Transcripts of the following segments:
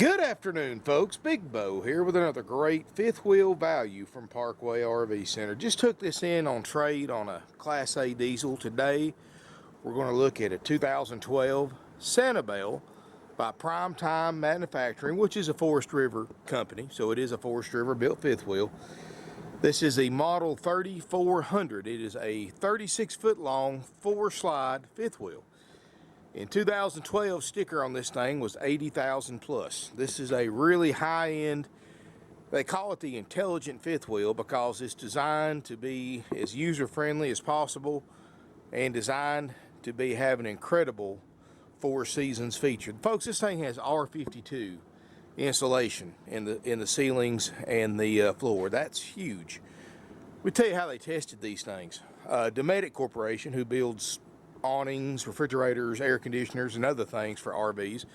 Good afternoon, folks. Big Bo here with another great fifth wheel value from Parkway RV Center. Just took this in on trade on a Class A diesel. Today we're going to look at a 2012 Sanibel by Primetime Manufacturing, which is a Forest River company, so it is a Forest River built fifth wheel. This is a model 3400. It is a 36-foot long 4-slide fifth wheel. In 2012, sticker on this thing was 80,000 plus. This is a really high-end, they call it the intelligent fifth wheel because it's designed to be as user-friendly as possible and designed to have an incredible 4 seasons feature. Folks, this thing has R52 insulation in the ceilings and the floor. That's huge. Let me tell you how they tested these things. Dometic Corporation, who builds awnings, refrigerators, air conditioners, and other things for RVs,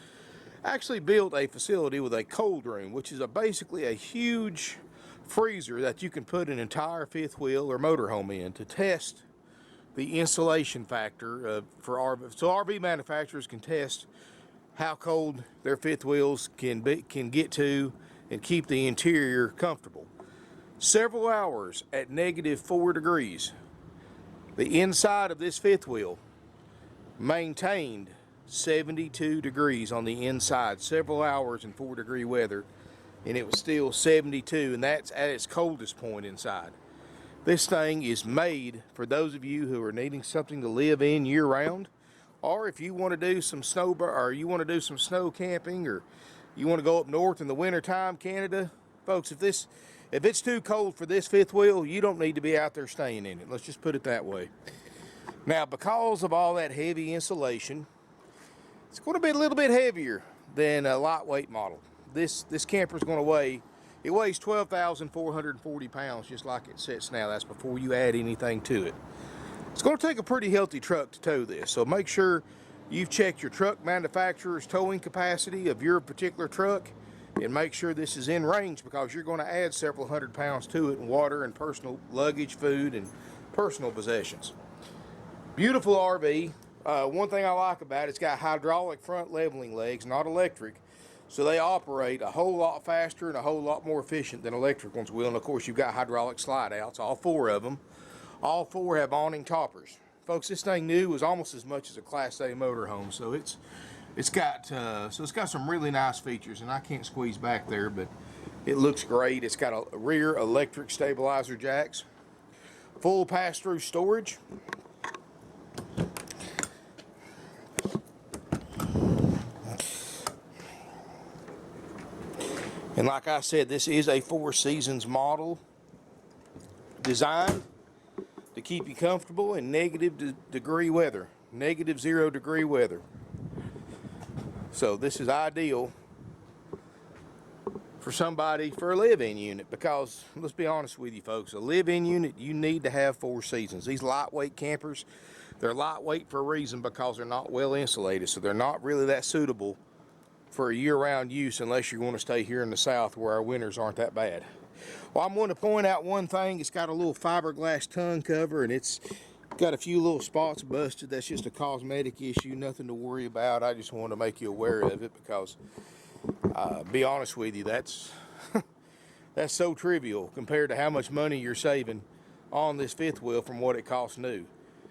actually built a facility with a cold room, which is basically a huge freezer that you can put an entire fifth wheel or motorhome in to test the insulation factor for RV. So RV manufacturers can test how cold their fifth wheels can get to and keep the interior comfortable. Several hours at -4 degrees. The inside of this fifth wheel maintained 72 degrees on the inside, several hours in 4-degree weather, and it was still 72, and that's at its coldest point inside. This thing is made for those of you who are needing something to live in year-round, or if you want to do some snow camping, or you want to go up north in the wintertime, Canada. Folks, if it's too cold for this fifth wheel, you don't need to be out there staying in it. Let's just put it that way. Now, because of all that heavy insulation, it's going to be a little bit heavier than a lightweight model. This camper is going to weighs 12,440 pounds, just like it sits now. That's before you add anything to it. It's going to take a pretty healthy truck to tow this, so make sure you've checked your truck manufacturer's towing capacity of your particular truck, and make sure this is in range, because you're going to add several hundred pounds to it in water and personal luggage, food, and personal possessions. Beautiful RV. One thing I like about it, it's got hydraulic front leveling legs, not electric, so they operate a whole lot faster and a whole lot more efficient than electric ones will. And of course, you've got hydraulic slide outs, all 4 of them. All 4 have awning toppers. Folks, this thing new is almost as much as a Class A motorhome, so it's got some really nice features, and I can't squeeze back there, but it looks great. It's got a rear electric stabilizer jacks, full pass-through storage. And like I said, this is a 4 seasons model designed to keep you comfortable in -0 degree weather. So this is ideal for a live-in unit, because let's be honest with you folks, a live-in unit, you need to have 4 seasons. These lightweight campers, they're lightweight for a reason, because they're not well insulated, so they're not really that suitable for a year-round use unless you're going to stay here in the south where our winters aren't that bad. Well, I'm going to point out one thing. It's got a little fiberglass tongue cover, and it's got a few little spots busted. That's just a cosmetic issue, nothing to worry about. I just wanted to make you aware of it, because be honest with you, that's that's so trivial compared to how much money you're saving on this fifth wheel from what it costs new.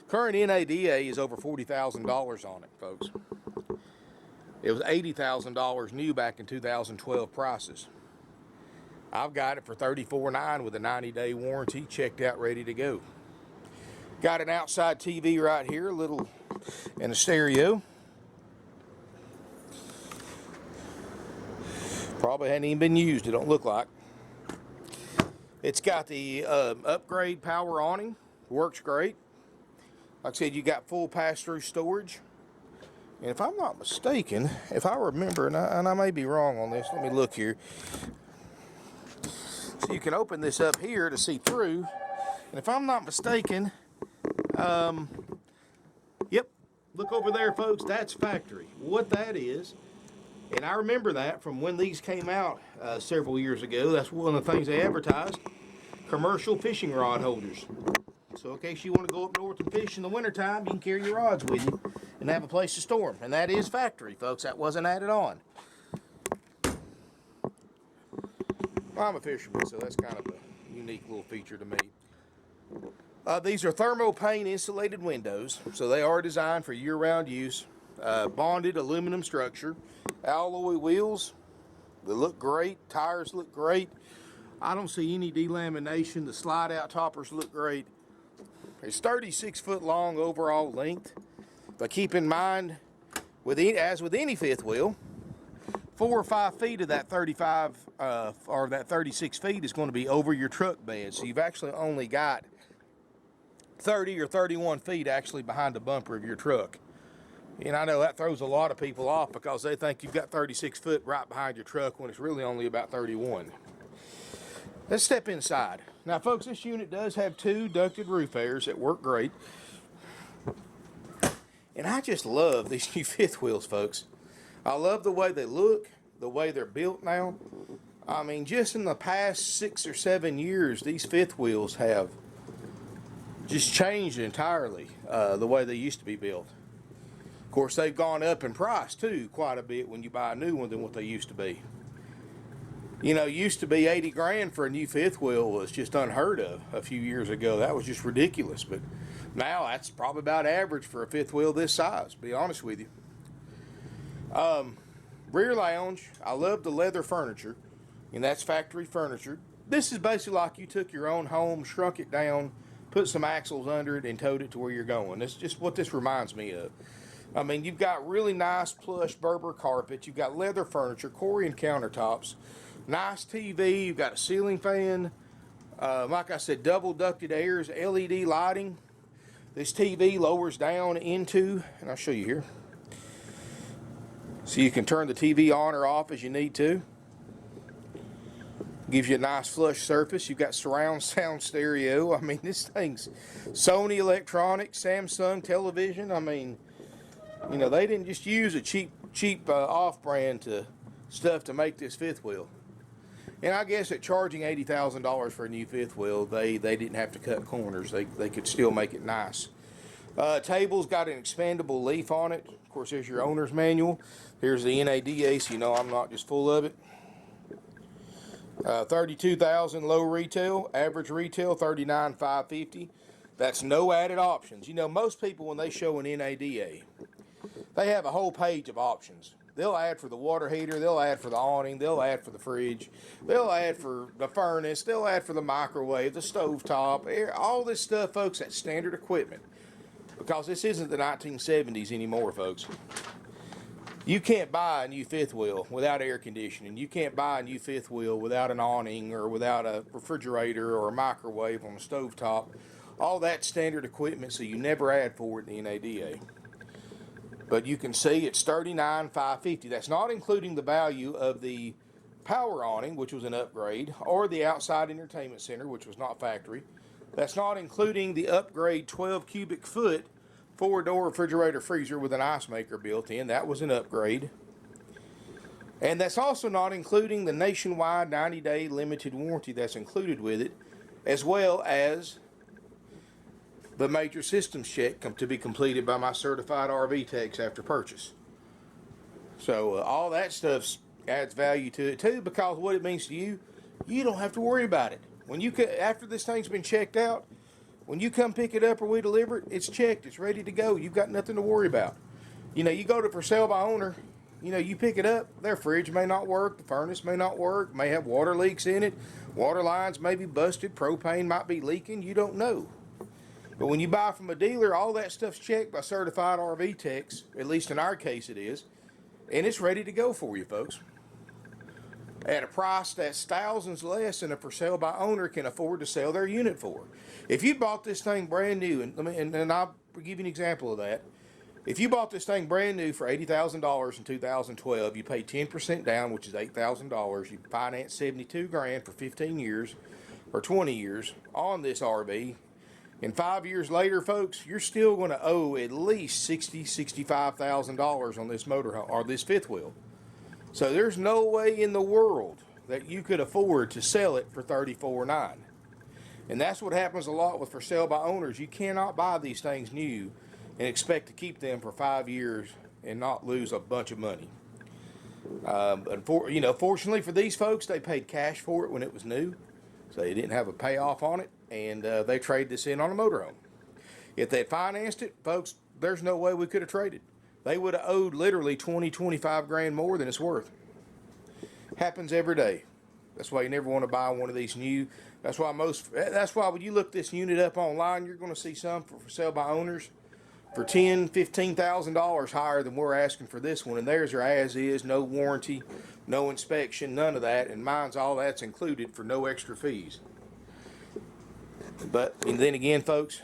Current NADA is over $40,000 on it, folks. It was $80,000 new back in 2012 prices. I've got it for $34,900 with a 90-day warranty, checked out, ready to go. Got an outside TV right here, and a stereo. Probably hadn't even been used, it don't look like. It's got the upgrade power awning, works great. Like I said, you got full pass-through storage. And if I'm not mistaken, if I remember, and I may be wrong on this, let me look here. So you can open this up here to see through. And if I'm not mistaken, yep, look over there, folks, that's factory. What that is, and I remember that from when these came out several years ago. That's one of the things they advertised, commercial fishing rod holders. So in case you want to go up north and fish in the wintertime, you can carry your rods with you and have a place to store them. And that is factory, folks. That wasn't added on. Well, I'm a fisherman, so that's kind of a unique little feature to me. These are thermopane insulated windows, so they are designed for year-round use. Bonded aluminum structure, alloy wheels, they look great, tires look great. I don't see any delamination. The slide-out toppers look great. It's 36 foot long overall length, but keep in mind, as with any fifth wheel, 4 or 5 feet of that 35 or that 36 feet is going to be over your truck bed, so you've actually only got 30 or 31 feet actually behind the bumper of your truck. And I know that throws a lot of people off because they think you've got 36 foot right behind your truck when it's really only about 31. Let's step inside. Now folks, this unit does have 2 ducted roof airs that work great. And I just love these new fifth wheels, folks. I love the way they look, the way they're built now. I mean, just in the past 6 or 7 years, these fifth wheels have just changed entirely the way they used to be built. Of course, they've gone up in price too quite a bit when you buy a new one than what they used to be. You know, used to be 80 grand for a new fifth wheel was just unheard of a few years ago. That was just ridiculous. But now that's probably about average for a fifth wheel this size, to be honest with you. Rear lounge, I love the leather furniture, and that's factory furniture. This is basically like you took your own home, shrunk it down, put some axles under it, and towed it to where you're going. That's just what this reminds me of. I mean, you've got really nice plush Berber carpet. You've got leather furniture, Corian countertops, nice TV. You've got a ceiling fan. Like I said, double ducted airs, LED lighting. This TV lowers down into, and I'll show you here. So you can turn the TV on or off as you need to. Gives you a nice flush surface. You've got surround sound stereo. I mean, this thing's Sony Electronics, Samsung television. I mean, you know, they didn't just use a cheap off-brand stuff to make this fifth wheel. And I guess at charging $80,000 for a new fifth wheel, they didn't have to cut corners. They could still make it nice. Table's got an expandable leaf on it. Of course, there's your owner's manual. Here's the NADA, so you know I'm not just full of it. $32,000 low retail, average retail $39,550. That's no added options. You know, most people when they show an NADA, they have a whole page of options. They'll add for the water heater, they'll add for the awning, they'll add for the fridge, they'll add for the furnace, they'll add for the microwave, the stovetop, all this stuff, folks, that's standard equipment. Because this isn't the 1970s anymore, folks. You can't buy a new fifth wheel without air conditioning. You can't buy a new fifth wheel without an awning or without a refrigerator or a microwave on a stovetop. All that's standard equipment, so you never add for it in the NADA. But you can see it's $39,550. That's not including the value of the power awning, which was an upgrade, or the outside entertainment center, which was not factory. That's not including the upgrade 12 cubic foot 4-door refrigerator freezer with an ice maker built in. That was an upgrade. And that's also not including the nationwide 90-day limited warranty that's included with it, as well as the major systems check to be completed by my certified RV techs after purchase. So all that stuff adds value to it too, because what it means to you, you don't have to worry about it. When you after this thing's been checked out, when you come pick it up or we deliver it, it's checked, it's ready to go. You've got nothing to worry about. You know, you go to for sale by owner, you know, you pick it up, their fridge may not work, the furnace may not work, may have water leaks in it, water lines may be busted, propane might be leaking, you don't know. But when you buy from a dealer, all that stuff's checked by certified RV techs, at least in our case it is, and it's ready to go for you, folks. At a price that's thousands less than a for sale by owner can afford to sell their unit for. If you bought this thing brand new, and I'll give you an example of that. If you bought this thing brand new for $80,000 in 2012, you pay 10% down, which is $8,000. You finance $72 grand for 15 years or 20 years on this RV. And 5 years later, folks, you're still going to owe at least $65,000 on this motorhome or this fifth wheel. So there's no way in the world that you could afford to sell it for $34,900. And that's what happens a lot with for sale by owners. You cannot buy these things new and expect to keep them for 5 years and not lose a bunch of money. Fortunately for these folks, they paid cash for it when it was new, so they didn't have a payoff on it, and they traded this in on a motorhome. If they had financed it, folks, there's no way we could have traded. They would have owed literally 20, 25 grand more than it's worth. Happens every day. That's why you never want to buy one of these new. That's why when you look this unit up online, you're going to see some for sale by owners for $10,000, $15,000 higher than we're asking for this one. And theirs are as is, no warranty, no inspection, none of that. And mine's all that's included for no extra fees. But and then again, folks,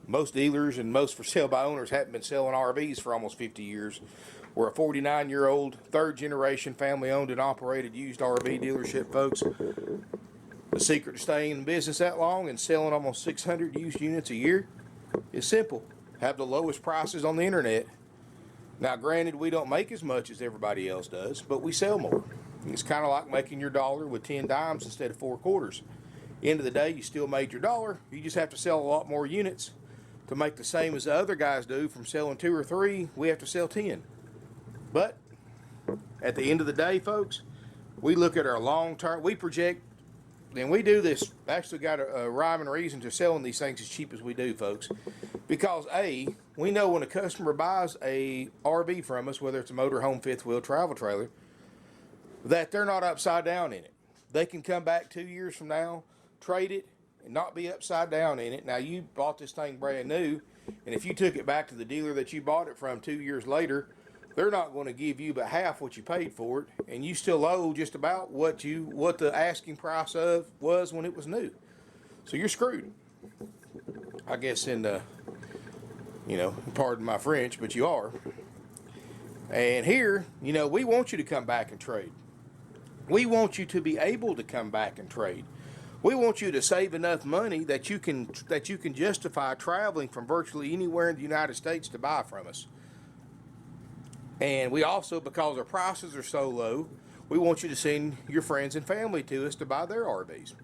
most dealers and most for sale by owners haven't been selling RVs for almost 50 years. We're a 49-year-old, third-generation, family-owned and operated used RV dealership, folks. The secret to staying in business that long and selling almost 600 used units a year is simple. Have the lowest prices on the internet. Now, granted, we don't make as much as everybody else does, but we sell more. It's kind of like making your dollar with 10 dimes instead of 4 quarters. End of the day, you still made your dollar. You just have to sell a lot more units to make the same as the other guys do. From selling 2 or 3, we have to sell 10. But at the end of the day, folks, we look at our long-term, we project, and we do this, actually got a rhyme and reason to selling these things as cheap as we do, folks. Because A, we know when a customer buys a RV from us, whether it's a motorhome, fifth wheel, travel trailer, that they're not upside down in it. They can come back 2 years from now, trade it, and not be upside down in it. Now, you bought this thing brand new, and if you took it back to the dealer that you bought it from 2 years later, they're not going to give you but half what you paid for it, and you still owe just about what the asking price was when it was new. So you're screwed. I guess pardon my French, but you are. And here, we want you to come back and trade. We want you to be able to come back and trade. We want you to save enough money that you can justify traveling from virtually anywhere in the United States to buy from us. And we also, because our prices are so low, we want you to send your friends and family to us to buy their RVs.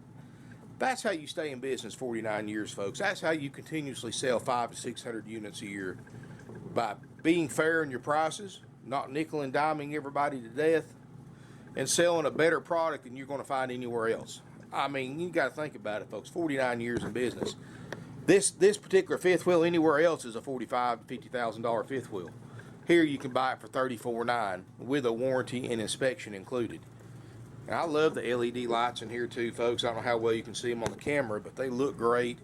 That's how you stay in business 49 years, folks. That's how you continuously sell 500 to 600 units a year. By being fair in your prices, not nickel and diming everybody to death, and selling a better product than you're going to find anywhere else. I mean, you got to think about it, folks. 49 years in business. This particular fifth wheel anywhere else is a $45,000 to $50,000 fifth wheel. Here you can buy it for $34,900 with a warranty and inspection included. And I love the LED lights in here too, folks. I don't know how well you can see them on the camera, but they look great.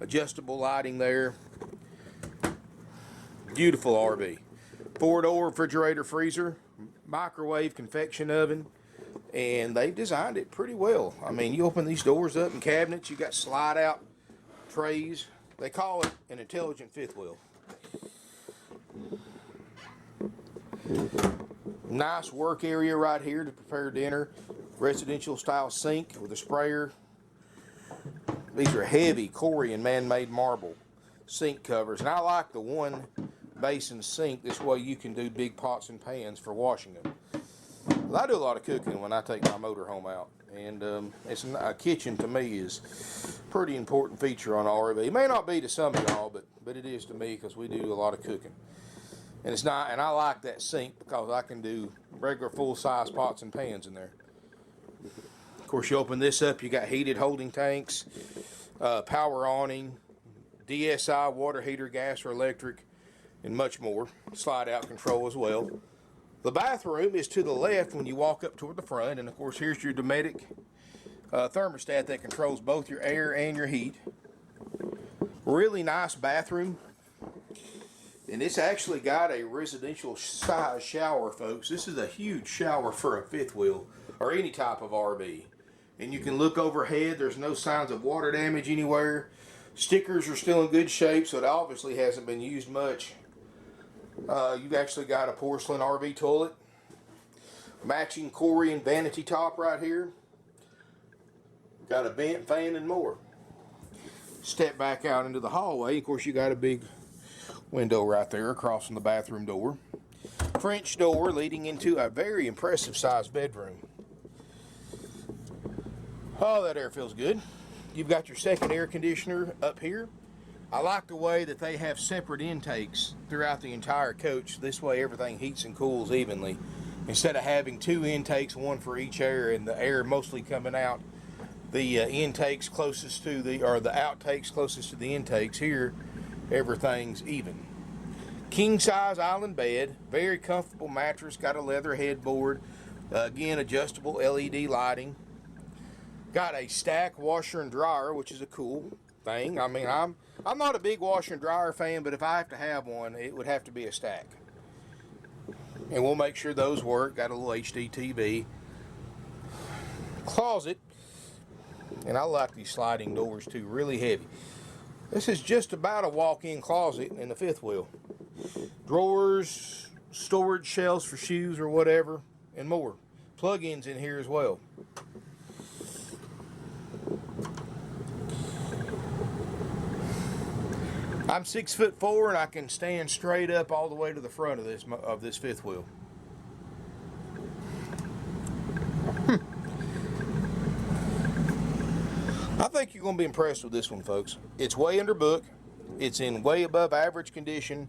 Adjustable lighting there. Beautiful RV. 4-door refrigerator, freezer, microwave, convection oven, and they've designed it pretty well. I mean, you open these doors up and cabinets, you got slide out trays. They call it an intelligent fifth wheel. Nice work area right here to prepare dinner. Residential style sink with a sprayer. These are heavy Corian man-made marble sink covers, and I like the one basin sink. This way you can do big pots and pans for washing them. Well, I do a lot of cooking when I take my motorhome out, and a kitchen to me is a pretty important feature on an RV. It may not be to some of y'all, but it is to me because we do a lot of cooking. And it's not, and I like that sink because I can do regular full-size pots and pans in there. Of course, you open this up, you got heated holding tanks, power awning, DSI, water heater, gas or electric, and much more. Slide-out control as well. The bathroom is to the left when you walk up toward the front, and of course, here's your Dometic thermostat that controls both your air and your heat. Really nice bathroom. And it's actually got a residential size shower, folks. This is a huge shower for a fifth wheel or any type of RV. And you can look overhead. There's no signs of water damage anywhere. Stickers are still in good shape, so it obviously hasn't been used much. You've actually got a porcelain RV toilet. Matching Corian vanity top right here. Got a vent fan and more. Step back out into the hallway. Of course, you got a big window right there across from the bathroom door. French door leading into a very impressive sized bedroom. Oh, that air feels good. You've got your second air conditioner up here. I like the way that they have separate intakes throughout the entire coach. This way everything heats and cools evenly. Instead of having two intakes, one for each air, and the air mostly coming out the intakes closest to the, or the outtakes closest to the intakes, here everything's even. King size island bed, very comfortable mattress, got a leather headboard, again adjustable LED lighting. Got a stack washer and dryer, which is a cool thing. I mean, I'm not a big washer and dryer fan, but if I have to have one, it would have to be a stack. And we'll make sure those work. Got a little HDTV. Closet. And I like these sliding doors too, really heavy. This is just about a walk-in closet in the fifth wheel. Drawers, storage shelves for shoes or whatever, and more. Plug-ins in here as well. I'm 6'4" and I can stand straight up all the way to the front of this fifth wheel. I think you're going to be impressed with this one, folks. It's way under book. It's in way above average condition,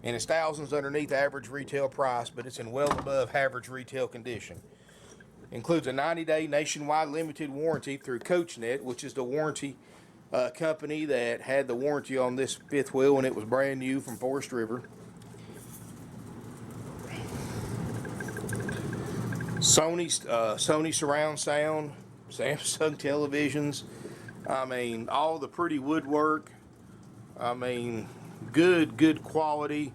and it's thousands underneath average retail price, but it's in well above average retail condition. Includes a 90-day nationwide limited warranty through CoachNet, which is the warranty company that had the warranty on this fifth wheel when it was brand new from Forest River. Sony surround sound, Samsung televisions. I mean, all the pretty woodwork. I mean, good quality.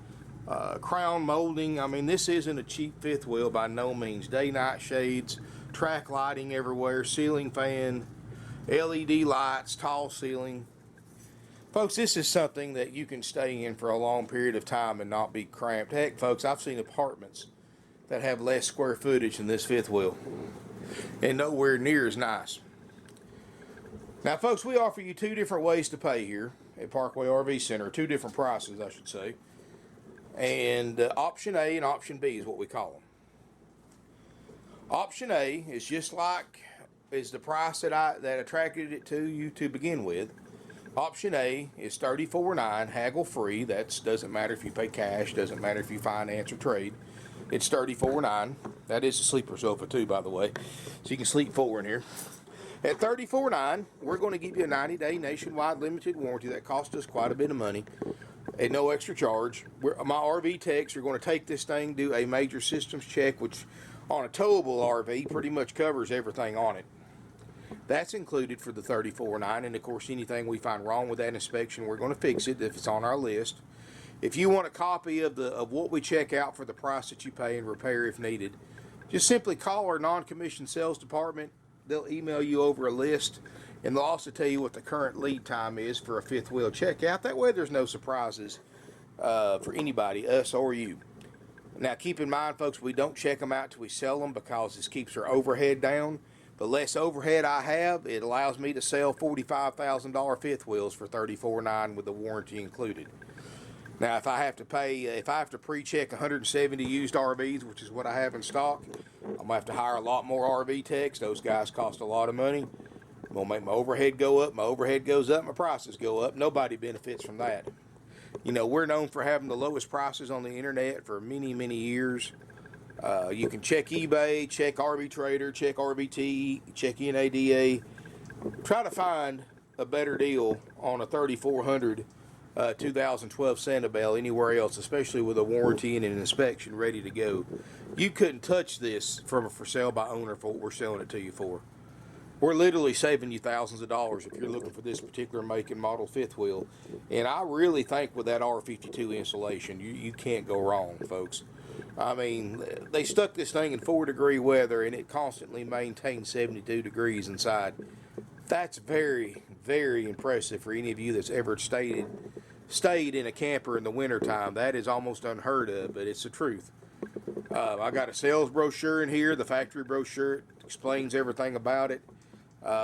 Crown molding. I mean, this isn't a cheap fifth wheel by no means. Day-night shades, track lighting everywhere, ceiling fan, LED lights, tall ceiling. Folks, this is something that you can stay in for a long period of time and not be cramped. Heck, folks, I've seen apartments that have less square footage than this fifth wheel, and nowhere near as nice. Now, folks, we offer you two different ways to pay here at Parkway RV Center. Two different prices, I should say. And option A and option B is what we call them. Option A is just like is the price that attracted it to you to begin with. Option A is $34.9, haggle free. That doesn't matter if you pay cash, doesn't matter if you finance or trade. It's $34.9. That is a sleeper sofa too, by the way, so you can sleep four in here. At $34.9, we're going to give you a 90-day nationwide limited warranty that cost us quite a bit of money at no extra charge. My RV techs are going to take this thing, do a major systems check, which on a towable RV pretty much covers everything on it. That's included for the $34.9, and of course anything we find wrong with that inspection, we're going to fix it if it's on our list. If you want a copy of what we check out for the price that you pay and repair if needed, just simply call our non-commissioned sales department. They'll email you over a list, and they'll also tell you what the current lead time is for a fifth wheel checkout. That way there's no surprises for anybody, us or you. Now keep in mind, folks, we don't check them out till we sell them because this keeps our overhead down. The less overhead I have, it allows me to sell $45,000 fifth wheels for $34.9 with the warranty included. Now, if I have to pre-check 170 used RVs, which is what I have in stock, I'm going to have to hire a lot more RV techs. Those guys cost a lot of money. I'm going to make my overhead go up. My overhead goes up, my prices go up. Nobody benefits from that. You know, we're known for having the lowest prices on the internet for many, many years. You can check eBay, check RV Trader, check RVT, check NADA. Try to find a better deal on a 3400 2012 Sanibel anywhere else, especially with a warranty and an inspection ready to go. You couldn't touch this from a for sale by owner for what we're selling it to you for. We're literally saving you thousands of dollars if you're looking for this particular make and model fifth wheel. And I really think with that R52 insulation, you can't go wrong, folks. I mean, they stuck this thing in 4-degree weather and it constantly maintains 72 degrees inside. That's very, very impressive for any of you that's ever stayed in a camper in the wintertime. That is almost unheard of, but it's the truth. I got a sales brochure in here. The factory brochure explains everything about it,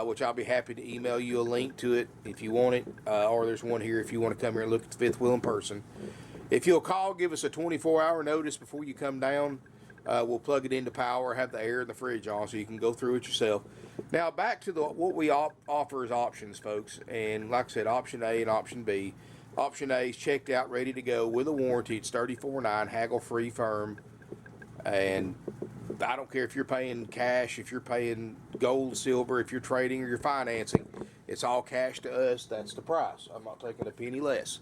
which I'll be happy to email you a link to it if you want it, or there's one here if you want to come here and look at the fifth wheel in person. If you'll call, give us a 24-hour notice before you come down. We'll plug it into power, have the air and the fridge on so you can go through it yourself. Now back to what we offer as options, folks. And like I said, option A and option B. Option A is checked out, ready to go with a warranty. It's $34.9, haggle free, firm. And I don't care if you're paying cash, if you're paying gold, silver, if you're trading or you're financing. It's all cash to us. That's the price. I'm not taking a penny less.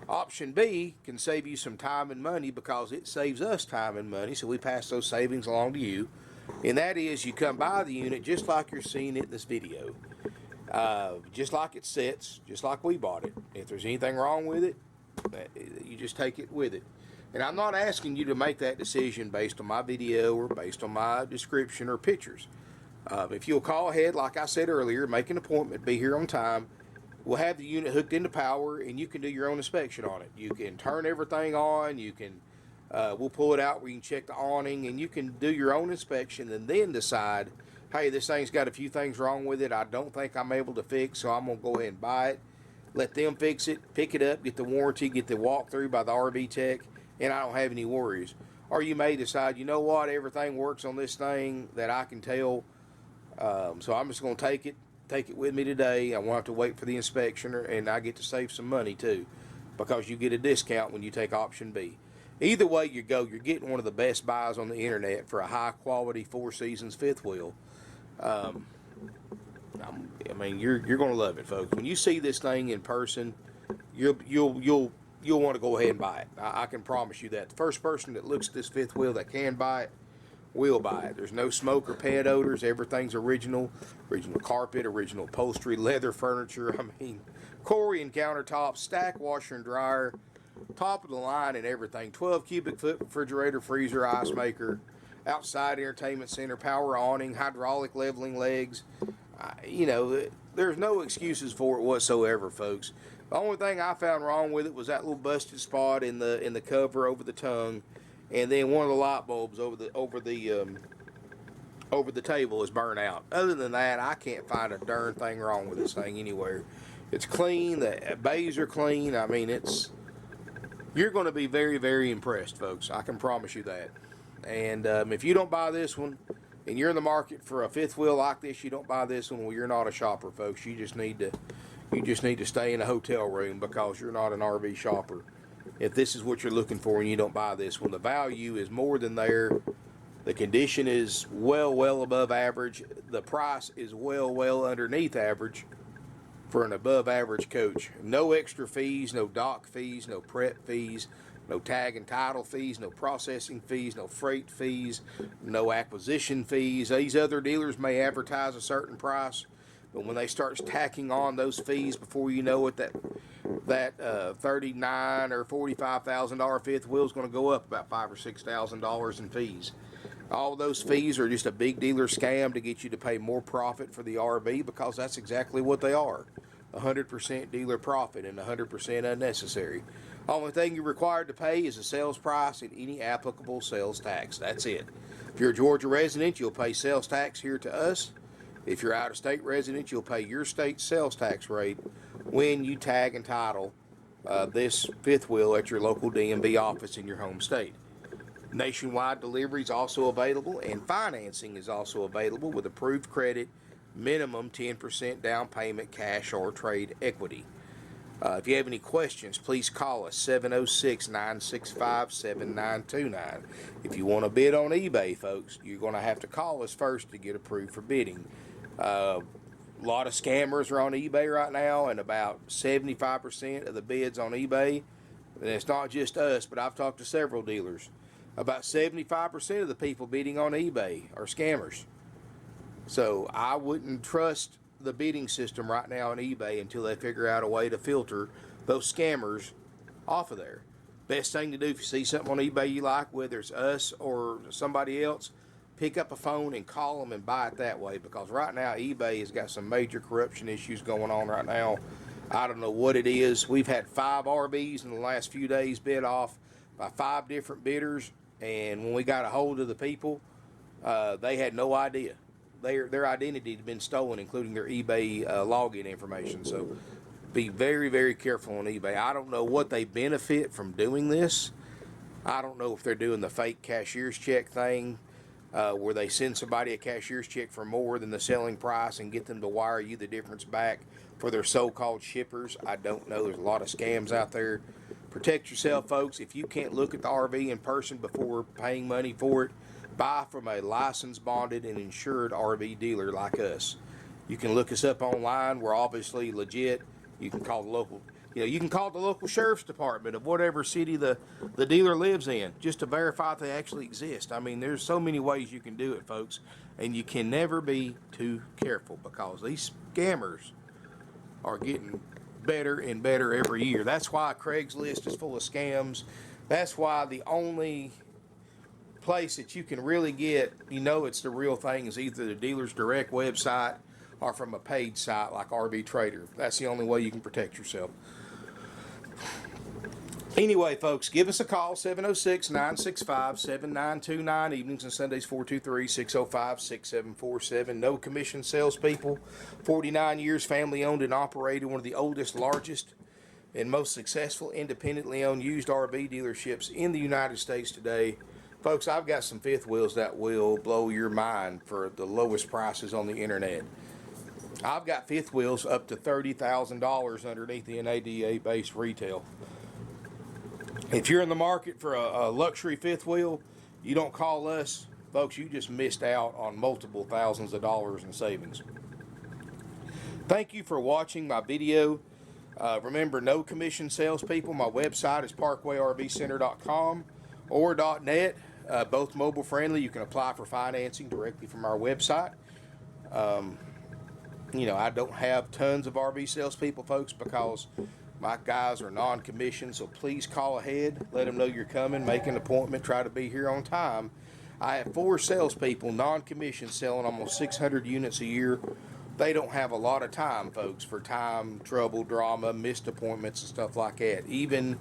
Option B can save you some time and money because it saves us time and money, so we pass those savings along to you. And that is, you come buy the unit just like you're seeing it in this video. Just like it sits, just like we bought it. If there's anything wrong with it, you just take it with it. And I'm not asking you to make that decision based on my video or based on my description or pictures. If you'll call ahead, like I said earlier, make an appointment, be here on time, we'll have the unit hooked into power, and you can do your own inspection on it. You can turn everything on, you can, we'll pull it out where you can check the awning, and you can do your own inspection and then decide, hey, this thing's got a few things wrong with it I don't think I'm able to fix, so I'm going to go ahead and buy it. Let them fix it, pick it up, get the warranty, get the walkthrough by the RV tech, and I don't have any worries. Or you may decide, you know what, everything works on this thing that I can tell, so I'm just going to take it with me today. I won't have to wait for the inspection, and I get to save some money too, because you get a discount when you take option B. Either way you go, you're getting one of the best buys on the internet for a high quality 4 Seasons fifth wheel. I mean, you're going to love it, folks. When you see this thing in person, you'll want to go ahead and buy it. I can promise you that. The first person that looks at this fifth wheel that can buy it will buy it. There's no smoke or pet odors. Everything's original carpet, original upholstery, leather furniture. I mean, Corian countertops, stack washer and dryer, top of the line and everything. 12 cubic foot refrigerator, freezer, ice maker, outside entertainment center, power awning, hydraulic leveling legs. You know, there's no excuses for it whatsoever, folks. The only thing I found wrong with it was that little busted spot in the cover over the tongue, and then one of the light bulbs over the table is burnt out. Other than that, I can't find a darn thing wrong with this thing anywhere. It's clean. The bays are clean. I mean, you're going to be very, very impressed, folks. I can promise you that. And if you don't buy this one, and you're in the market for a fifth wheel like this, you don't buy this one, well, you're not a shopper, folks. You just need to stay in a hotel room because you're not an RV shopper. If this is what you're looking for and you don't buy this one, the value is more than there. The condition is well above average. The price is well underneath average for an above average coach. No extra fees, no dock fees, no prep fees, no tag and title fees, no processing fees, no freight fees, no acquisition fees. These other dealers may advertise a certain price, but when they start tacking on those fees, before you know it, that $39,000 or $45,000 fifth wheel is going to go up about $5,000 or $6,000 in fees. All those fees are just a big dealer scam to get you to pay more profit for the RV, because that's exactly what they are. 100% dealer profit and 100% unnecessary. Only thing you're required to pay is the sales price and any applicable sales tax. That's it. If you're a Georgia resident, you'll pay sales tax here to us. If you're out of state resident, you'll pay your state sales tax rate when you tag and title this fifth wheel at your local DMV office in your home state. Nationwide delivery is also available, and financing is also available with approved credit, minimum 10% down payment, cash or trade equity. If you have any questions, please call us 706-965-7929. If you want to bid on eBay, folks, you're going to have to call us first to get approved for bidding. A lot of scammers are on eBay right now, and about 75% of the bids on eBay, and it's not just us, but I've talked to several dealers, about 75% of the people bidding on eBay are scammers. So I wouldn't trust the bidding system right now on eBay until they figure out a way to filter those scammers off of there. Best thing to do, if you see something on eBay you like, whether it's us or somebody else, pick up a phone and call them and buy it that way, because right now eBay has got some major corruption issues going on right now. I don't know what it is. We've had 5 RVs in the last few days bid off by 5 different bidders, and when we got a hold of the people, they had no idea. Their identity had been stolen, including their eBay login information. So be very, very careful on eBay. I don't know what they benefit from doing this. I don't know if they're doing the fake cashier's check thing, where they send somebody a cashier's check for more than the selling price and get them to wire you the difference back for their so-called shippers. I don't know. There's a lot of scams out there. Protect yourself, folks. If you can't look at the RV in person before paying money for it, buy from a licensed, bonded, and insured RV dealer like us. You can look us up online. We're obviously legit. You can call the local, you can call the local sheriff's department of whatever city the dealer lives in just to verify they actually exist. I mean, there's so many ways you can do it, folks, and you can never be too careful because these scammers are getting better and better every year. That's why Craigslist is full of scams. That's why the only place that you can really get, it's the real thing, is either the dealer's direct website or from a paid site like RV Trader. That's the only way you can protect yourself. Anyway, folks, give us a call, 706-965-7929, evenings and Sundays 423-605-6747. No commission salespeople, 49 years family owned and operated, one of the oldest, largest, and most successful independently owned used RV dealerships in the United States today. Folks, I've got some fifth wheels that will blow your mind for the lowest prices on the internet. I've got fifth wheels up to $30,000 underneath the NADA-based retail. If you're in the market for a luxury fifth wheel, you don't call us, folks, you just missed out on multiple thousands of dollars in savings. Thank you for watching my video. Remember, no commission salespeople. My website is parkwayrvcenter.com or .net, both mobile friendly. You can apply for financing directly from our website. I don't have tons of RV salespeople, folks, because my guys are non-commissioned, so please call ahead. Let them know you're coming. Make an appointment. Try to be here on time. I have 4 salespeople, non-commissioned, selling almost 600 units a year. They don't have a lot of time, folks, for time, trouble, drama, missed appointments, and stuff like that, even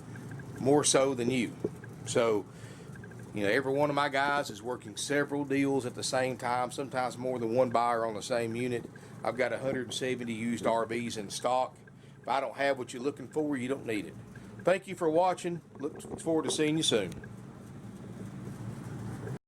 more so than you. So, every one of my guys is working several deals at the same time, sometimes more than one buyer on the same unit. I've got 170 used RVs in stock. If I don't have what you're looking for, you don't need it. Thank you for watching. Look forward to seeing you soon.